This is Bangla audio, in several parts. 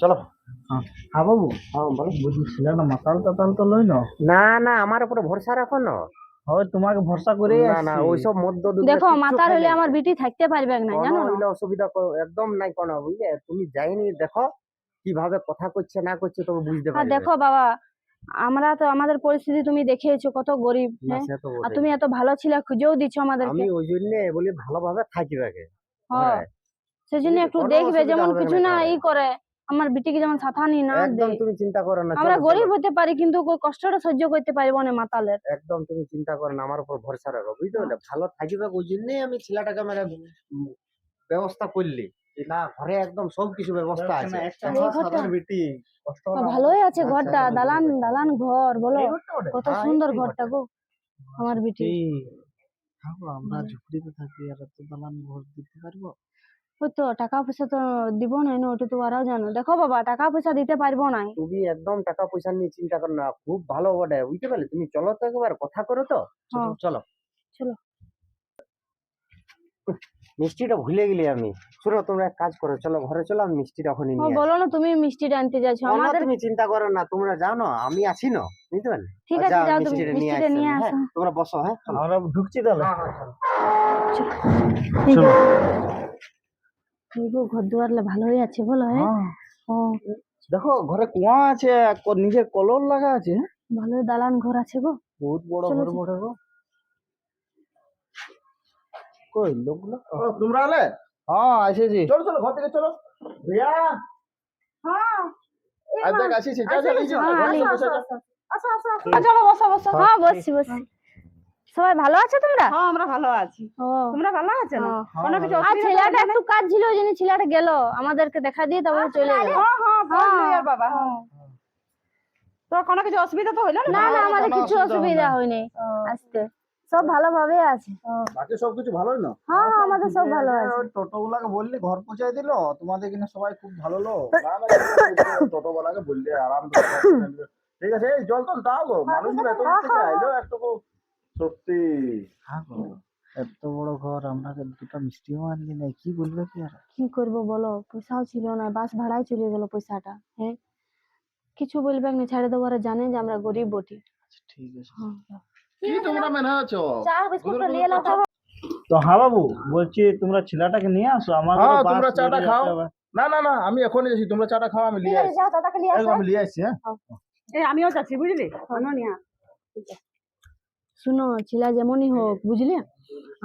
চলো। হ্যাঁ হ্যাঁ বাবু, হ্যাঁ বলো। বলছি ছেলেটা মাতাল টাতাল তো লই না? না না, আমার উপরে ভরসা রাখো না। হয় তোমাকে ভরসা করেই না না, আসছি। ওইসব মদ্য দেখো মাতাল হলে আমার বিটি থাকতে পারবে না, কোনো জানো না? হইলে অসুবিধা একদম নাই কোনো, বুঝলে? তুমি যাইনি দেখো কিভাবে কথা করছে না করছে, তবে বুঝতে আর পারবে। দেখো বাবা, আমরা তো আমাদের পরিস্থিতি তুমি দেখেছো কত গরিব, না হ্যাঁ? সে তো আর বটেই। তুমি এত ভালো ছিলে, খুঁজেও দিচ্ছ আমাদেরকে। আমি ওই জন্য বলি ভালোভাবে থাকিবে হ্যাঁ, সেজন্য একটু কোনো দেখবে অসুবিধা যেমন হবে কিছু না ঘরে। ই করে, আমার বিটিকে যেমন সাথানি না একদম দেয়। তুমি চিন্তা করো না, আমরা চলো চলো। গরিব হতে পারি কিন্তু ওই কষ্টটা সহ্য করতে পারবো না মাতালের। একদম তুমি চিন্তা করো না, আমার উপর ভরসা রাখো, বুঝতে পারলে? ভালো থাকিবে ওই জন্যই আমি ছেলেটাকে মানে ব্যবস্থা করলি যে না, ঘরে একদম সবকিছু ব্যবস্থা আছে। একটা আর এই আমার ঘরটা সাধারণ বেটি কষ্ট হলো ভালোই আছে আচ্ছা, ঘরটা, আচ্ছা, দালান বুঝতে দালান ঘর বলো, এই ঘরটা ওটা? কত হ্যাঁ, সুন্দর এই ঘরটা গো আমার বিটি। থাকো, আমরা ঝুপড়িতে থাকি আর এত দালান ঘর দিতে পারবো? ওই তো টাকা পয়সা তো দিব না, ওটা তো ওরাও জানো। দেখো বাবা, টাকা পয়সা দিতে পারবো না। তুমি একদম টাকা পয়সা নিয়ে চিন্তা করো না, খুব ভালো বটে, বুঝতে পারলে? তুমি চলো তো একবার কথা করো তো। হ্যাঁ চলো। চলো। মিষ্টিটা ভুলে গেলি আমি। শোনো, তোমরা এক কাজ করো, চলো ঘরে চলো, আমি মিষ্টিটা ওখানে ও নিয়ে আসি। বলো না, তুমি মিষ্টিটা আনতে যাচ্ছ কোনো আমাদের। তুমি চিন্তা করো না, তোমরা জানো আমি আছি না, বুঝতে পারলে? ঠিক আছে, যাও, যাও তুমি মিষ্টিটা নিয়ে মিষ্টিটা আসছি নিয়ে আমি, হ্যাঁ? আসো। তোমরা বসো, হ্যাঁ চলো। আমরা ঢুকছি তাহলে। চলো। ঘর দুয়ার ভালোই আছে বলো, হ্যাঁ? হ্যাঁ ও দেখো, ঘরে কুয়া আছে, নিজের কলর লাগা আছে। ভালোই দালান ঘর আছে গো। বহুত বড় চলো, ঘর চলো। বটে গো। কই লোকগুলো? তোমরা আলে? হ্যাঁ এসেছি। চলো চলো, ঘর থেকে চলো। রিয়া, হ্যাঁ আজ দেখ আসিছি। চল চল, এই যে হ্যাঁ, ঘরে আলি। চল, বসে চল। চলো বসো বসো। হ্যাঁ বসছি বসছি। সবাই ভালো আছে তোমরা? হ্যাঁ আমরা ভালো আছি। ও তোমরা ভালো আছো না? হ্যাঁ। কোনো কিছু আর অসুবিধা ছেলেটা একটু কাজ ছিল, ওই জন্য ছেলেটা গেল, আমাদেরকে দেখা দিয়ে তারপরে চলে গেল। হ্যাঁ হ্যাঁ হ্যাঁ, বললি আর বাবা। হ্যাঁ। তো কোনো কিছু অসুবিধা তো হইলো না? না না, আমাদের কোনো কিছু অসুবিধা অসুবিধা হয়নি আজকে, সব ভালোভাবে আছে। বাকি সবকিছু ভালোই না? হ্যাঁ হ্যাঁ, আমাদের সব ভালো আছে। ওই টোটোগুলাকে বললি ঘর পৌঁছায় দিল, তোমাদের কিনা সবাই খুব ভালো লোক। না না, টোটোওয়ালাকে বললি আরাম করে ঘর পৌঁছায় দিল। ঠিক আছে, এই জল টল দাও গো, মানুষগুলো এত দূর থেকে আইলো একটুকু। সত্যি এত বড় ঘর, আমরা দুটো মিষ্টিও আনলি না, কি বলবে কি আর? কি করবো বলো, পয়সাও ছিল না, বাস ভাড়ায় চলে গেল পয়সাটা, হ্যাঁ? কিছু বলবে না, ছেড়ে দেবো, ওরা জানে যে আমরা গরিব বটি। ঠিক আছে, হ্যাঁ। কি তোমরা মেনে আছো? চা বিস্কুট নিয়ে এলো তো। তো হ্যাঁ বাবু, বলছি তোমরা ছেলেটাকে নিয়ে আসো, আমাদের হ্যাঁ, বাস তোমরা চাটা বেরিয়ে খাও। যেতে হবে। না না না, আমি এখনই যাচ্ছি, তোমরা চাটা খাও, আমি ঠিক নিয়ে আছে, আসছি। যাও দাদাকে নিয়ে আসো। একদম আমি নিয়ে আসছি, হ্যাঁ। এই আমিও যাচ্ছি, বুঝলি? আমিও নিয়ে আস। শুনো, ছেলে যেমনই হোক, বুঝলে,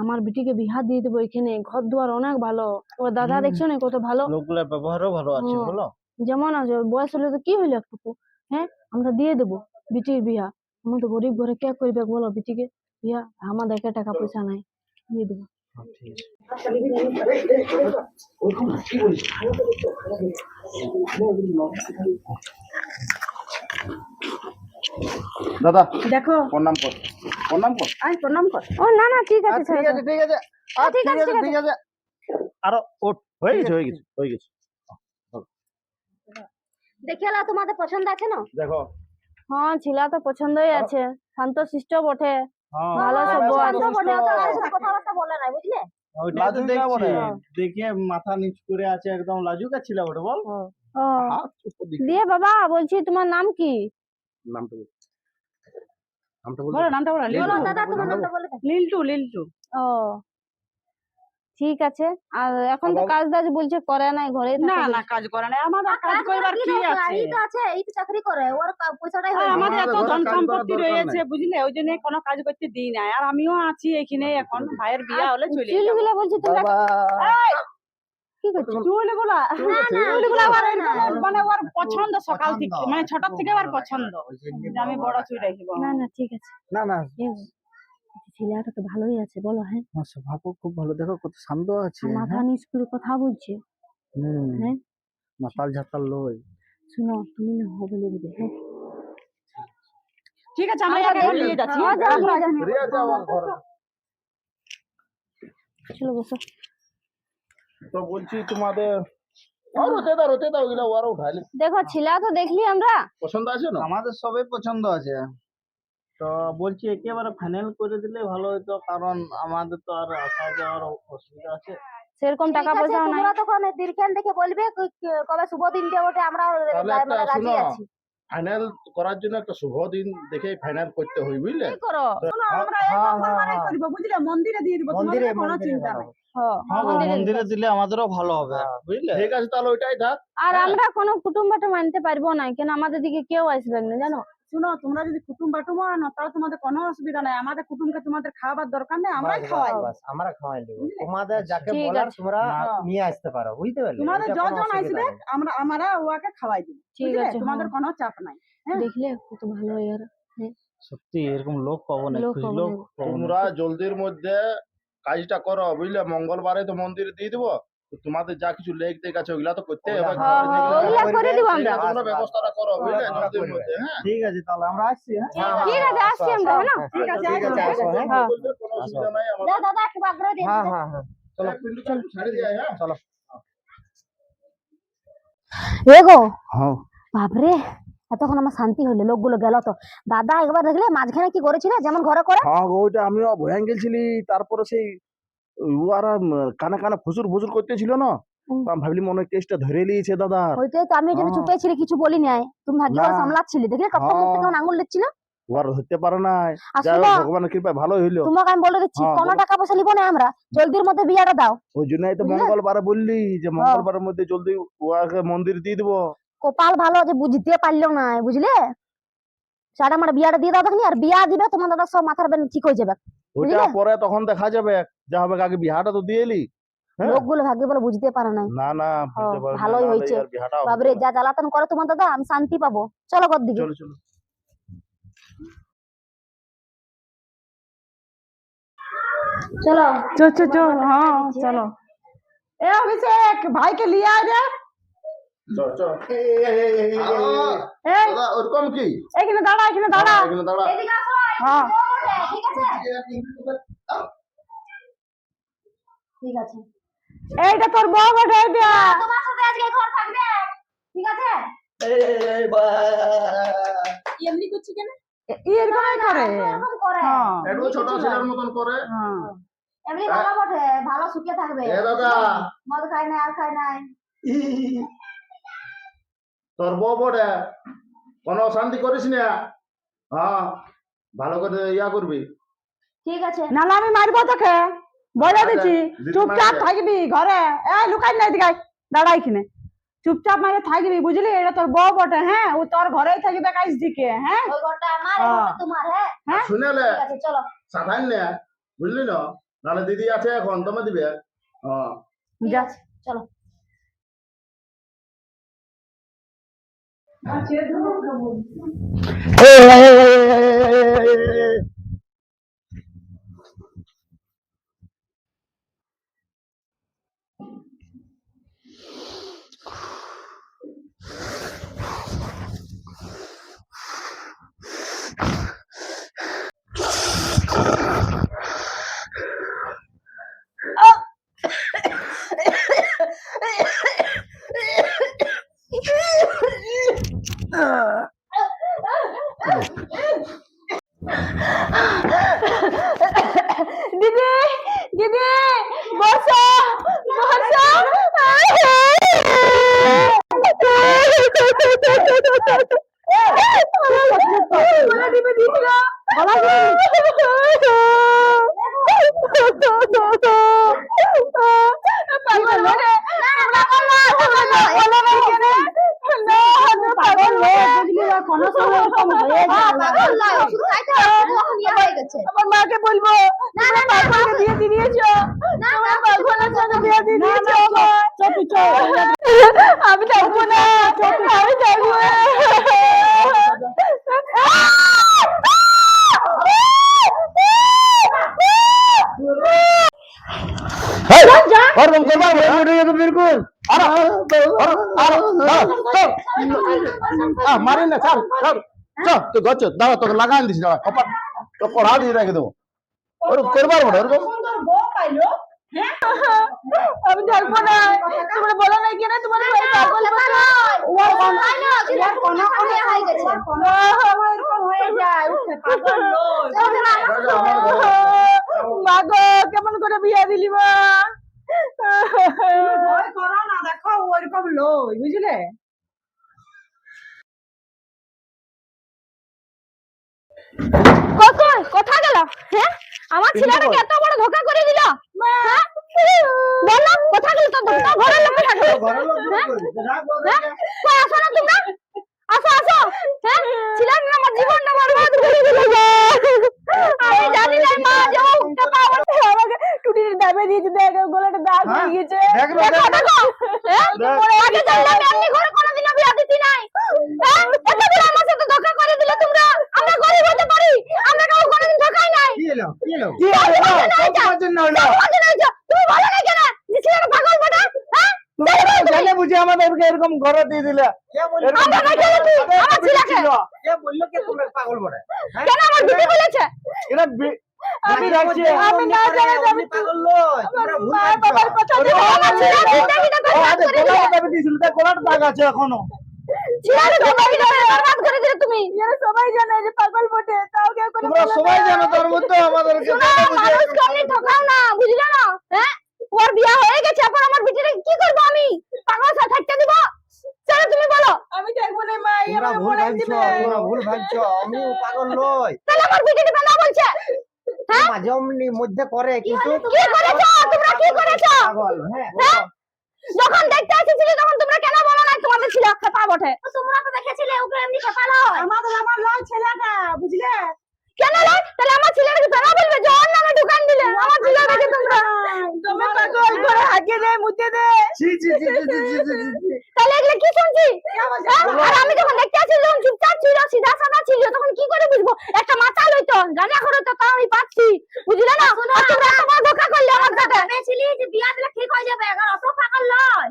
আমার বিটিকে বিহা দিয়ে দেবো এখানে, ঘর দুয়ার অনেক ভালো, ওর দাদা দেখছো না কত ভালো, লোকগুলোর ব্যবহারও ভালো আছে হুম। বলো। যেমন আছে, ওর বয়স হলে তো কি হইলো একটুকু, হ্যাঁ? আমরা দিয়ে দেবো বিটির বিয়া। আমরা তো গরিব ঘরে কে করবে বলো বিটিকে বিয়া, আমাদের একা টাকা পয়সা নাই, দিয়ে দেবো। ঠিক আছে। দাদা দেখো, প্রণাম কর, প্রণাম কর। আয় প্রণাম কর। ও না না, ঠিক আছে, ঠিক আছে ঠিক আছে, ঠিক আছে, ঠিক আছে। ঠিক আছে। আরো ওঠ, হয়ে গেছে হয়ে গেছে হয়ে গেছে। দেখে এলা, তোমাদের পছন্দ আছে না? দেখো, হ্যাঁ, ছেলে তো পছন্দই আছে, শান্ত শিষ্ট বটে, হ্যাঁ, ভালো হ্যাঁ, সভ্য শান্ত আছে। শিষ্ট। ও তো কারোর সাথে কথাবার্তা বলে না, বুঝলে? ওইটাই তো লাজুক না দেখছি, বটে। দেখে মাথা নিচ করে আছে, একদম লাজুকা ছিল ওটা, বল। ও হাত উপর দিকে। দিয়ে বাবা, বলছি তোমার নাম কি? নামটা বল, নামটা বল। বলো নামটা বলো। বলো লিল্টু। দাদা, তোমার নামটা বলে দাও। লিল্টু লিল্টু। ও ঠিক আছে। আর এখন তো কাজ দাজ বলছে করে নাই, ঘরেই না থাকে। না, কাজ করে না, আমাদের কাজ করবার কি আছে? এই তো চাকরি করে, ওর পয়সাটাই আর আমাদের এত আমাদের ঘরে ধন কাজ করার সম্পত্তি দরকার রয়েছে, বুঝলে, ওই জন্য কোনো কাজ করতে দিই নাই। আর আমিও আছি এখানে, এখন ভাইয়ের বিয়া হলে চলে যাবো। চুলগুলা বলছি তোমরা বাবা, কি করছো? চুলগুলা চুলগুলা মানে ওর পছন্দ, সকাল থেকে মানে ছোট থেকে ওর পছন্দ যে আমি বড় চুল রাখবো। না না, ঠিক আছে। না না, ছেলেটা তো ভালোই আছে বলো, হ্যাঁ? আমার স্বভাবও খুব ভালো, দেখো কত শান্ত আছে। আর মাথা হ্যাঁ? নিচ করে কথা বলছে, হ্যাঁ? মাতাল ঝাতাল লই। শুনো, তুমি না হো বলে দিবে, হ্যাঁ? ঠিক আছে, আমরা একে নিয়ে যাচ্ছি। হ্যাঁ, যাও, যাও, যাও। রিয়া যাও আমার ঘরে। চলো বসো। তো বলছি তোমাদের রতে দাও ওগুলা, ওরা উঠাইলে দেখো, ছেলে তো দেখলি আমরা, পছন্দ আছে না? আমাদের সবই পছন্দ আছে, তো বলছি একেবারে ফাইনাল করে দিলে ভালো হতো, কারণ আমাদের তো আর আসা যাওয়ার অসুবিধা আছে। সেরকম টাকা ঠিক আছে, পয়সাও নাই। তোমরা তখন দিনখান দেখে বলবে কবে শুভ দিনটা ওঠে, আমরা তাহলে একটা মানে রাজি শুনো, আছি। ফাইনাল করার জন্য একটা শুভ দিন দেখে ফাইনাল করতে হয়, বুঝলে? কি করো? শোনো, আমরা এই হ্যাঁ, মঙ্গলবারই হ্যাঁ, করবো, বুঝলে? মন্দিরে দিয়ে দিবো, মন্দিরে তোমাদের কোনো মন্দিরে চিন্তা বানাবো। নাই। হ্যাঁ গো, মন্দিরে মন্দিরে দিতে। দিলে আমাদেরও ভালো হবে, হ্যাঁ। বুঝলে? ঠিক আছে, তাহলে ওইটাই থাক। আর আমরা কোনো কুটুম বাটুম আনতে পারবো না, কেন আমাদের দিকে কেউ আসবে না, জানো? শুনো, তোমরা যদি কুটুম বাটুম আনো তাও তোমাদের কোনো অসুবিধা নাই, আমাদের কুটুমকে তোমাদের খাওয়াবার দরকার নেই, আমরাই বাস, খাওয়াই। বাস, আমরা খাওয়াই দেবো। বুঝলে? তোমাদের যাকে ঠিক বলার আছে। তোমরা হ্যাঁ। নিয়ে আসতে পারো, বুঝতে পারলে? তোমাদের এটা কোনো যজন অসুবিধা আসবে নেই। আমরা ওকে খাওয়াই দিব, ঠিক বুঝলে? আছে, তোমাদের হ্যাঁ। কোনো চাপ নাই। হ্যাঁ। দেখলে কত ভালো ইয়ার সত্যি এরকম লোক পাবো না, লোক খুশি পাবো লোক না। পাবো না। তোমরা জলদির মধ্যে কাজটা করো, বুঝলে? মঙ্গলবারে তো মন্দিরে দিয়ে দিবো, তো তোমাদের যা কিছু লেগ টেক আছে ওগুলা তো করতে হবে। ওগুলা- হ্যাঁ, হ্যাঁ, ওগুলা করে দিব আমরা। সেইটা তোমরা ব্যবস্থাটা করো, বুঝলে? ওগুলা জলদির করবে। মধ্যে। হ্যাঁ, ঠিক আছে, তাহলে আমরা আসছি। হ্যাঁ হ্যাঁ, ঠিক হ্যাঁ, আছে, আসছি আমরা, হ্যাঁ না? ঠিক আছে, ঠিক আছে, আসো, হ্যাঁ। হ্যাঁ। বলবে, কোনো অসুবিধা নাই আমার। দাও দাদা একটু আগ্রহ দিয়ে হ্যাঁ, হ্যাঁ, হ্যাঁ। চলো, পিন্টু চাচু ছাড়ে দিয়ে আয়, হ্যাঁ? চলো। এ গো হ্যাঁ বাপরে, এতক্ষণ আমার শান্তি হইলো, লোকগুলো গেল তো। দাদা একবার দেখলে মাঝখানে কি করেছিল, যেমন ঘরে করে। হ্যাঁ গো, ওইটা আমিও ভয়ান গেছিলি, তারপরে সেই ওরা কানে কানে ফুসুর ফুসুর করতেছিল না, তো আমি ভাবলি মনে হয় কেসটা ধরে নিয়েছে দাদা। ওইটাই তো আমি ওই জন্য হ্যাঁ। চুপে ছিলি, কিছু বলি নাই। তুমি ভাগ্য করে না। সামলাচ্ছিলে, দেখলে টপ টপ হ্যাঁ। কেমন আঙুল দিচ্ছিল। ওরা ধরতে পারে নাই, আর যাই হোক শোনো, ভগবানের কৃপায় ভালোই হইলো। তোমাকে আমি বলে দিচ্ছি, হ্যাঁ, কোনো বলো। টাকা পয়সা নিবো না আমরা, জলদির মধ্যে বিয়াটা দাও। ওই জন্যই তো বুঝলে? মঙ্গলবারে বললি যে মঙ্গলবারের মধ্যে জলদি ওকে মন্দির দিয়ে দিবো। কপাল ভালো যে বুঝতে পারলো না, বুঝলে? সারা আমার বিয়াটা দিয়ে দাও দেখনি, আর বিয়া দিবে তোমার দাদা সব মাথার বেন ঠিক হয়ে যাবে। ওইটা বুঝলে? পরে তখন দেখা যাবে, যা হবে আগে বিহাটা তো দিয়ে এলি। হ্যাঁ। লোকগুলো ভাগ্য বলে বুঝতে পারে নাই। না না, বুঝতে পারবি না, ভালোই নাহলে হয়েছে। আর বিহাটা হবে বাবরে না। যা জ্বালাতন করে তোমার দাদা, আমি শান্তি পাবো। চলো ঘর দিকে। চলো চলো। চলো। হ্যাঁ চলো। এ অভিষেক, ভাইকে লিয়ে আয় রে। চল, চল। এই দাদা, ওরকম কি? এখানে দাঁড়া, এখানে দাঁড়া। এখানে দাঁড়া। এদিকে আসো, হ্যাঁ ঠিক আছে ঠিক আছে। এইটা তোর বউ বটে, এইটা। তোমার সাথে আজকে ঘর থাকবে, ঠিক আছে? এমনি করছি কেন? এরকমই করে। এরকম করে। হ্যাঁ একটু ছোট ছেলের মতন করে। হ্যাঁ। এমনি ভালো বটে, ভালো সুখে থাকবে। এ দাদা, মদ খায় না, আর খায় নাই। তোর বউ বটে, কোনো অশান্তি করিস না। হ্যাঁ, ভালো করে ইয়া করবি। ঠিক আছে। নাহলে আমি মারবো তোকে, বলে দিচ্ছি। দিদি চুপচাপ মারবে। থাকবি ঘরে। এই লুকাই না, এদিকে আয়। দাঁড়া এখানে, চুপচাপ মাঝে থাকবি, বুঝলি? এটা তোর বউ বটে, হ্যাঁ? ও তোর ঘরেই থাকবে কাজ দিকে, হ্যাঁ? ওই ঘরটা আমার, এই ঘরটা তোমার, হ্যাঁ? হ্যাঁ? শুনেলে ঠিক আছে, চলো। সাধারণ না, বুঝলি না? নাহলে দিদি আছে এখন, তুমি দিবে। হ্যাঁ, ঠিক যা। আছে, চলো। দিদি, দিদি, বসো, বসো। গলা টিপে দিয়েছিল। গলা পাগল বলে। পাগল লোক, বুঝলি? ও কোনো সময় এরকম হয়ে যায়। পাগল নয়, ওষুধ খাইতে হবে, তখন ইয়ে হয়ে গেছে। আমার মাকে বলবো তোমরা পাগলকে বিয়ে দিয়ে দিয়েছো, তোমরা পাগলের সঙ্গে বিয়ে দিয়ে দিয়েছো আমার। আমি থাকবো না, আমি থাকবো না। बिल्कुल मारी ना सर सर चल तो गच दादा तो लगा दिस दादा कपड़ तो पढ़ा दी रख दो और करबार बड़ और সুন্দর বউ পাইলো, হ্যাঁ? আমি থাকবো না, তোমরা বলো না কেন তোমার ভাই পাগল বলে। ওর কোনো তাই না, ছেলে কোনো কোনো হয়ে গেছে। কোনো সময় এরকম হয়ে যায়। উঠে পাগল লোক। মা গো, কেমন করে বিয়ে দিলি মা? ভয় করো না, দেখো ওরকম লই, বুঝলে? কোথা গেল? হ্যাঁ, আমার ছেলেটাকে এত বড় ধোকা করে দিল। হ্যাঁ? বলো কোথা গেল? তো ঘরের লোক কোথা গেল? ঘরের লোক হ্যাঁ? বলছে, কই আসো না তোমরা, আসো আসো। হ্যাঁ, ছেলেটা আমার জীবনটা বরবাদ করে দিল গো। আমি জানি না মা যে ও উঠতে পারবে না। আমাকে টুটির দাবে দিয়েছে, দেখ গলাটা দাগ হয়ে গেছে। দেখো, দেখো দেখো। হ্যাঁ, আগে জানলাম এমনি ঘরে কোনোদিনও বিয়া দিতি নাই। হ্যাঁ, এত বড় আমার সাথে ধোকা করে দিলে তোমরা। আমরা গরিব হতে পারি, আমরা কাউ কোনোদিন ধোকাই নাই। কি এলো কি এলো কি হলো? তোমার জন্য হলো। তুমি বলো না কেন যে ছেলেটা পাগল বটে? হ্যাঁ, জানে বুঝে আমাদেরকে এরকম ঘরে দিয়ে দিলে। কে বললো এরকম আমরা নাই খেলেছি, আমার ছেলেকে। কে বললো কে তোমরা পাগল বলে? হ্যাঁ? কেন আমার দিদি বলেছে? এরা আমি রাখছি। আমি না জানি যে আমি পাগল নই, তোমরা ভুল বাবার ভাবছো। কথা যে আমার ছেলেকে দেখি না ও আগে গলাটা দাবি দিয়েছিল, তাই গলাটা দাগ আছে এখনো। ছেলেকে দেখি না বরবাদ করে দিলে তুমি। সবাই জানে যে পাগল বটে, তাও কেউ কোনো তোমরা সবাই জানো, তার মধ্যে আমাদেরকে শোনো, জানে বুঝে মানুষকে এমনি ঠকাও না, বুঝলে না? হ্যাঁ, ওর বিয়া হয়ে গেছে, এখন আমার বিটিটাকে কি করবো আমি? পাগল সাথে থাকতে দিব? চলো তুমি বলো। আমি দেখবো না মা, এই তোমরা আমার ভুল মনে ভাবছো, দিবে। তোমরা ভুল ভাবছো, আমি পাগল নই। তাহলে আমার বিটিটা কেন বলছে? হ্যাঁ, মাঝে অমনি মধ্যে করে কিন্তু কি করেছো তোমরা, কি করেছো? পাগল। হ্যাঁ হ্যাঁ, যখন দেখতে এসেছিলে তখন তোমরা কেন বলো না তোমাদের ছিল খেপা বটে? তোমরা তো দেখেছিলে ওকে এমনি খেপা নয়। আমার লয় ছেলেটা, বুঝলে? কেন নয়? তাহলে আমার ছেলেটাকে কেন বলবে যে ওর নামে দোকান দিলে? আমার ছেলেটাকে তোমরা তুমি পাগল করে হাঁকে দে, মুতে দে। ছি ছি ছি ছি ছি ছি ছি ছি। তাহলে এগুলো কি শুনছি? হ্যাঁ? আর আমি যখন দেখতে আসি যখন চুপচাপ ছিল, সিধা সাদা ছিল, তখন কি করে বুঝবো? একটা মাথা লইতো, গাঁজা খরচ তো তাও আমি পাচ্ছি, বুঝলে না? আর তোমরা তোমার ধোকা করলে আমার সাথে। ভেবেছিলি যে বিয়া দিলে ঠিক হয়ে যাবে, এখন অত পাগল নয়।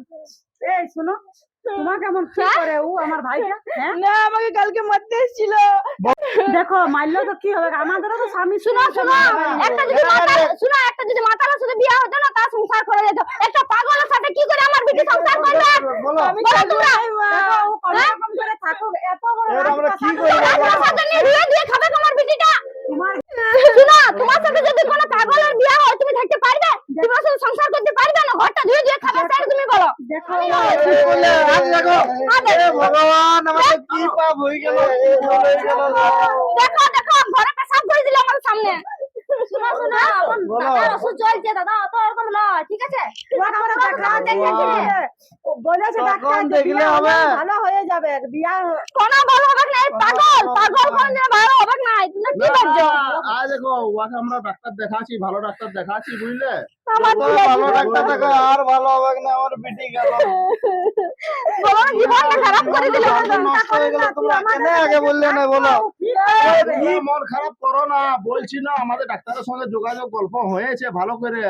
এই শোনো, তোমাকে এমন কি করে ও আমার ভাইটা? হ্যাঁ, না, আমাকে কালকে মারতে এসেছিল। দেখো মারলো তো কি হবে, আমাদেরও তো স্বামী। শোনো শোনো, একটা যদি মাতাল, শোনো, একটা যদি মাতালের সাথে বিয়া হতো না, তার সংসার করে যেত। একটা পাগলের সাথে কি করে আমার বিটি সংসার করবে? বলো বলো তোমরা। দেখো ও কোনরকম করে থাকুক, এত বড় এবার আমরা কি রাজপ্রাসাদ করবো? তোমার সাথে নিয়ে ধুয়ে দিয়ে খাবে তোমার বিটিটা। তোমার শোনো, তোমার সাথে যদি কোনো পাগলের বিয়া হয়, তুমি থাকতে পারবে? তোমার সাথে সংসার করতে পারবে না? ঘরটা ধুয়ে দিয়ে খাবে, স্যার তুমি বলো। দেখো কি করলে? আজ দেখো, এ ভগবান, আমাদের কি পাপ হয়ে গেল, কি ভুল হয়ে গেল। দেখো দেখো, ঘরে পেশাব করে দিলে আমার সামনে। শোনো শোনো, এখন বলো। দাদার ওষুধ চলছে, দাদা অত এরকম নয়, ঠিক আছে? তোমাকে আমরা দেখা ভগবান। বলেছে তখন ডাক্তার যে দেখলে বিয়া হবে। ভালো হয়ে যাবে, বিয়া কোনো ভালো হবে না, এই পাগল পাগল কোনদিন ভালো হবে না। তুমি কি ভাবছো? আজ দেখো ওকে আমরা ডাক্তার দেখাচ্ছি, ভালো ডাক্তার দেখাচ্ছি, বুঝলে? আমার যত ভালো ডাক্তার দেখো, আর ভালো হবে না, আমার বেটি গেল। বলো, জীবনটা খারাপ করে দিলে। জীবন নষ্ট হয়ে গেল, তোমরা কেন আগে বললে না? বলো। কি মন খারাপ করো না, বলছি না আমাদের ডাক্তারের সঙ্গে যোগাযোগ গল্প হয়েছে ভালো করে।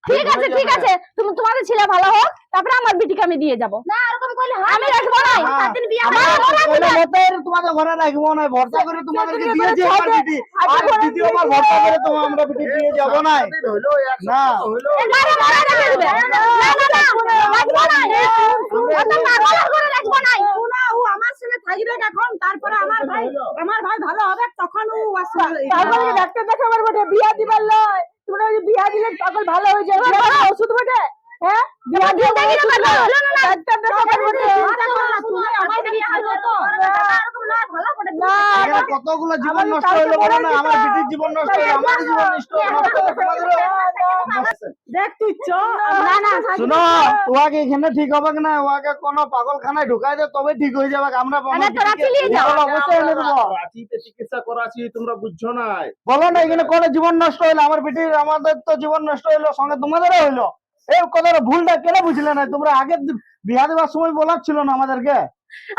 ঠিক আছে ঠিক আছে, তুমি তোমাদের ছেলে ভালো হোক, তারপরে আমার বিটিকে আমি দিয়ে যাবো। না, এরকম করলে আমি রাখবো না। হ্যাঁ। দিন বিয়ে আমরা হবে। কইলে মতের তোমাদের ঘরে রাখবো না, ভরসা করে তোমাদেরকে দিয়েছি আমার বিটি। আর দ্বিতীয়বার ভরসা করে তোমার আমরা বিটি দিয়ে যাবো না। দিন হইলো, এক না। সপ্তাহ হইলো। গাড়ি ভাড়া রেখে দিবে। না না না, রাখবো না। অত পাগল করে রাখবো না। শোনা, ও আমার সঙ্গে থাকবে এখন, তারপরে আমার ভাই ভালো হবে, তখন ও আসবে। পাগলকে ডাক্তার দেখাবার বটে, বিয়া দিবার লয়। তোমরা যদি বিয়া দিলে পাগল ভালো হয়ে যাবে। ওষুধ বটে, হ্যাঁ, বিয়া দিয়ে দেখি না পাগল। ডাক্তার দেখাবার বটে। তুমি আমার বিয়ে হবে তো? এখানে কতগুলো জীবন নষ্ট হইলো বলো না? আমার বিটির জীবন নষ্ট হইলো, আমার জীবন নষ্ট হইলো, তোমাদেরও। দেখ তুই চ। না না, শুনো, ওয়াকে এখানে ঠিক হবে না, ওয়াকে কোনো পাগলখানায় ঢুকাই দে, তবে ঠিক হয়ে যাবে। আমরা আরে তোরা চিলিয়ে যাও। অবশ্যই এনে দেবো। রাঁচিতে চিকিৎসা করাচ্ছি, তোমরা বুঝছো না। বলো না, এখানে কোনো জীবন নষ্ট হইলো, আমার বিটির, আমাদের তো জীবন নষ্ট হইলো, সঙ্গে তোমাদেরও হইলো। এই কথাটা ভুলটা কেন বুঝলে না? তোমরা আগে বিয়া দেওয়ার সময় বলার ছিল না আমাদেরকে?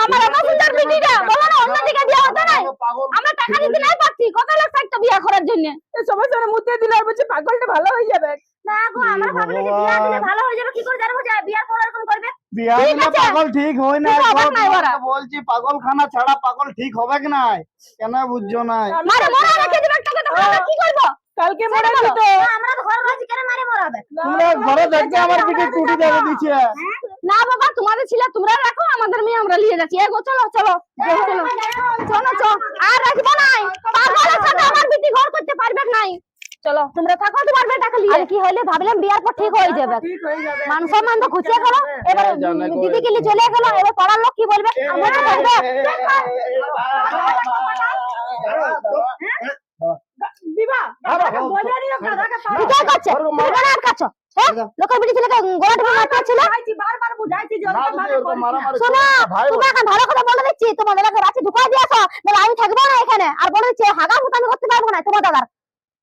আমার সুন্দর বিটিটা বলো না, অন্য দিকে বিয়া হতো না। পাগল আমরা টাকা দিতে নাই পাচ্ছি, কত লাখ থাকতো বিয়া করার জন্য। সবার সঙ্গে মুতে দিলে আর বলছে পাগলটা ভালো হয়ে যাবে। না গো, আমরা ভাবলে যে বিয়া দিলে ভালো হয়ে যাবে, কি করে জানবো যে বিয়ার পর এরকম করবে? বিয়া ঠিক দিলে আছে। পাগল ঠিক হয় না। ঠিক হবে না এবারে। বলছি পাগলখানা ছাড়া পাগল ঠিক হবে কি নাই? কেন বুঝছো না? মারে মরা রেখে দিবে টাকা, তো আমরা কি করব? কালকে মরে দিত। আমরা তো ঘরে রয়েছি, কেন মারে মরাবে? তোমরা ঘরে দেখতে আমার বিটি টুটি দেখে দিচ্ছে। না বাবা, তোমাদের ছিল তোমরা রাখো, আমাদের মেয়ে আমরা নিয়ে যাচ্ছি। এগো চলো চলো চলো চলো চলো, আর রাখবো নাই। পাগলের সাথে আমার বিটি ঘর করতে পারবে নাই। চলো তোমরা থাকো তোমার বেটাকে নিয়ে কি হইলে ভাবলাম বিয়ার পর ঠিক হয়ে যাবে ঠিক হয়ে যাবে মান সম্মান তো ঘুচিয়ে গেল এবার জানে গো, দিদিকে নিয়ে চলে গেল এবার পাড়ার লোক কি বলবে আমরা তো থাকবো দিবা দাদাকে বলে দিও দাদাকে তুই কি করছে তুই কেন আটকাচ্ছ হ্যাঁ লোকের বিটি ছেলেকে গলা টিপে মারতে ছিল বুঝাইছি বারবার বুঝাইছি যে না ওরকম দিদি, ভাবে ওরকম করিস না। মারামারি শোনো করো না, ভাই তুমি এখন ভালো কথা বলে দিচ্ছি তোমার দাদাকে রাতে ঢুকাই দিয়েছো বলে আমি থাকবো না এখানে আর বলে দিচ্ছে হাগা মুত আমি করতে পারবো না তোমার দাদার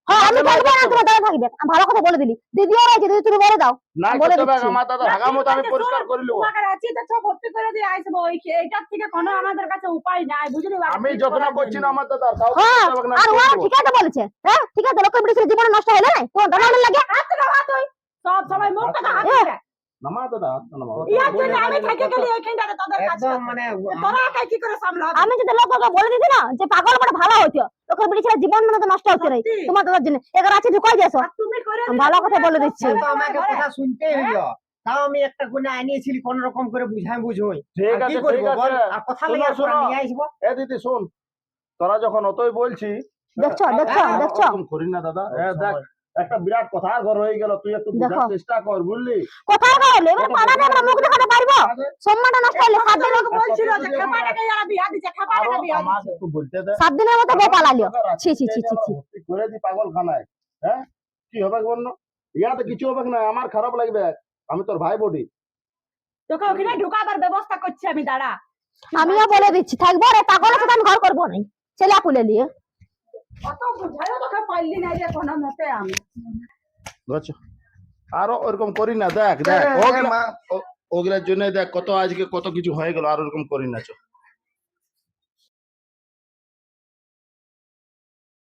হ্যাঁ আমি থাকবো না তোমার দাদা থাকবে আমি ভালো কথা বলে দিলি দিদিও রয়েছে দিদি তুমি বলে দাও না বলে করতে দিচ্ছি। আমার দাদা হাগামত আমি পরিষ্কার করে নেবো। তোমাকে রাঁচি তো সব ভর্তি করে দিয়ে আসবো এটার থেকে কোনো আমাদের কাছে উপায় নাই বুঝলি আমি যখন করছি না আমার দাদা তাও হ্যাঁ করতে হবে না, আর করবো। ওরা ঠিক আছে বলেছে হ্যাঁ ঠিক আছে লোকের বিটি ছেলে জীবনে নষ্ট হলে নাই তোমার দাদা আমার লাগে হাত নামা তুই সব সময় মুখ কথা হাত দিবে নামা দাদা হাত নামা। ইয়ার জন্য আমি থেকে গেলি ওইখানটাতে তোদের কাছে একদম মানে তোরা একাই কি করে সামলাবি আমি যদি লোককে বলে দিতি না যে পাগল বড় ভালো হতো লোকের বিটি ছেলে জীবন মানে তো নষ্ট হচ্ছে না সত্যি। তোমার দাদার জন্য এবার আছে ঢুকাই দিয়েছো আর তুমি করে আমি ভালো কথা বলে দিচ্ছি। তো আমাকে কথা শুনতেই হইলো তাও আমি একটা কোনে আনিয়েছিলি কোন রকম করে বুঝাই বুঝুই ঠিক আর কি আছে করবো ঠিক বল আছে আর কথা শোনো, লেগে শোনো। নিয়ে আসবো এ দিদি শোন, তোরা যখন অতই বলছি দেখছো দেখছো হ্যাঁ, দেখছো ওরকম করিস না দাদা। দেখ একটা বিরাট কথা ঘর হয়ে গেল, তুই একটু দেখো। বোঝার চেষ্টা কর বুঝলি। কোথায় গেল এবার পাড়াতে আমরা মুখ দেখাতে পারবো সম্মানটা নষ্ট হলে 7 দিন লোক বলছিল যে খেপাটাকে যারা বিয়া দিচ্ছে খেপাটাকে আরো বিয়া আমাকে দিচ্ছে একটু বলতে দে। 7 দিনের মতো বউ পালালিও ছি ছি ছি ছি ছি ভর্তি করে দি পাগল খানায়, হ্যাঁ কি হবে বন্য? ইয়াতে কিছু হবে না, আমার খারাপ লাগবে, আমি তোর ভাই বডি। তোকে ওখানে ঢুকাবার ব্যবস্থা করছি আমি দাঁড়া আমিও বলে দিচ্ছি থাকবো রে পাগলের সাথে আমি ঘর করবো না ছেলে পুলে নিয়ে অত বুঝাইও তোকে পাইলি না যে কোনো মতে আমি বুঝছো? আরো ওরকম করি না, দেখ দেখ ওগুলা ওগুলার জন্য দেখ কত আজকে কত কিছু হয়ে গেল, আর ওরকম করি না। চো